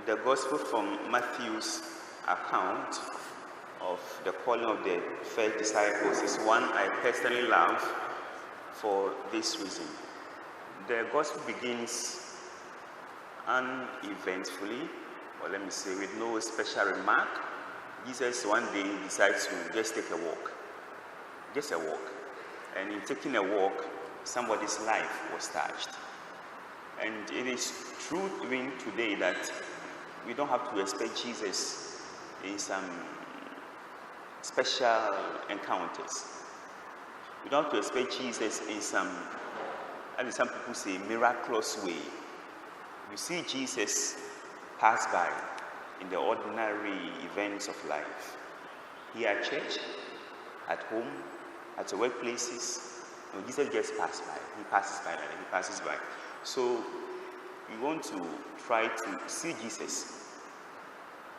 the gospel from Matthew's account of the calling of the first disciples is one I personally love for this reason. The gospel begins uneventfully, or let me say with no special remark. Jesus one day decides to just take a walk. Just a walk. And in taking a walk, somebody's life was touched. And it is true even today that we don't have to expect Jesus in some special encounters. We don't have to expect Jesus in some, as some people say, miraculous way. You see Jesus pass by in the ordinary events of life. Here at church, at home, at the workplaces, Jesus just passes by. He passes by and he passes by. So you want to try to see Jesus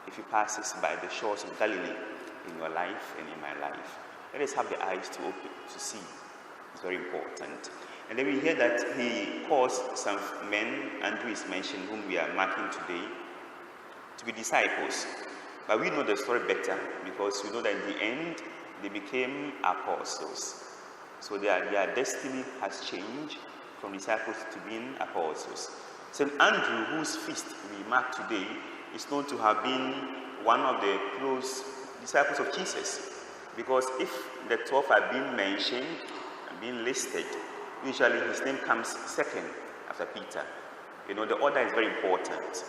if he passes by the shores of Galilee in your life and in my life. Let us have the eyes to open to see. It's very important. And then we hear that he calls some men, Andrew is mentioned, whom we are marking today, to be disciples. But we know the story better because we know that in the end they became apostles. So their destiny has changed from disciples to being apostles. St. Andrew, whose feast we mark today, is known to have been one of the close disciples of Jesus. Because if the 12 are being mentioned and being listed, usually his name comes second after Peter. You know, the order is very important.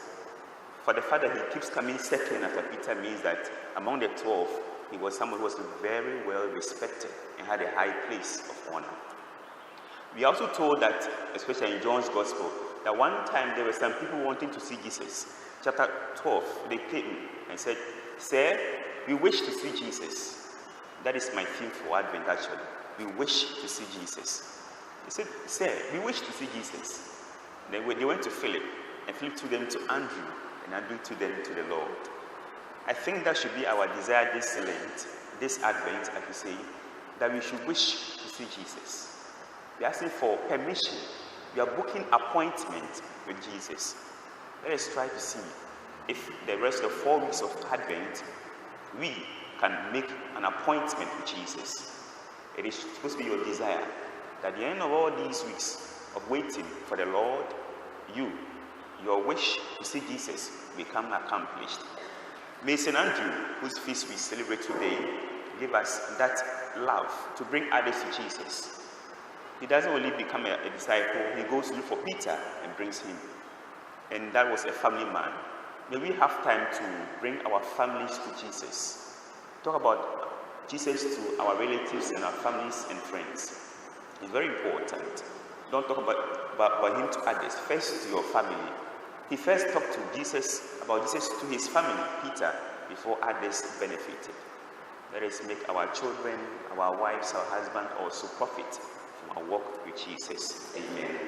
For the fact that he keeps coming second after Peter means that among the 12, he was someone who was very well respected and had a high place of honor. We are also told that, especially in John's Gospel, that one time there were some people wanting to see Jesus. Chapter 12, they came and said, "Sir, we wish to see Jesus." That is my theme for Advent, actually. We wish to see Jesus. They said, "Sir, we wish to see Jesus." Then they went to Philip, and Philip took them to Andrew, and Andrew took them to the Lord. I think that should be our desire this Lent, this Advent, as we say, that we should wish to see Jesus. We are asking for permission. We are booking appointment with Jesus. Let us try to see if the rest of 4 weeks of Advent, we can make an appointment with Jesus. It is supposed to be your desire that at the end of all these weeks of waiting for the Lord, your wish to see Jesus become accomplished. May St. Andrew, whose feast we celebrate today, give us that love to bring others to Jesus. He doesn't only become a disciple, he goes to look for Peter and brings him. And that was a family man. May we have time to bring our families to Jesus. Talk about Jesus to our relatives and our families and friends. It's very important. Don't talk about him to others. First to your family. He first talked to Jesus about Jesus to his family, Peter, before others benefited. Let us make our children, our wives, our husbands also profit from our walk with Jesus. Amen.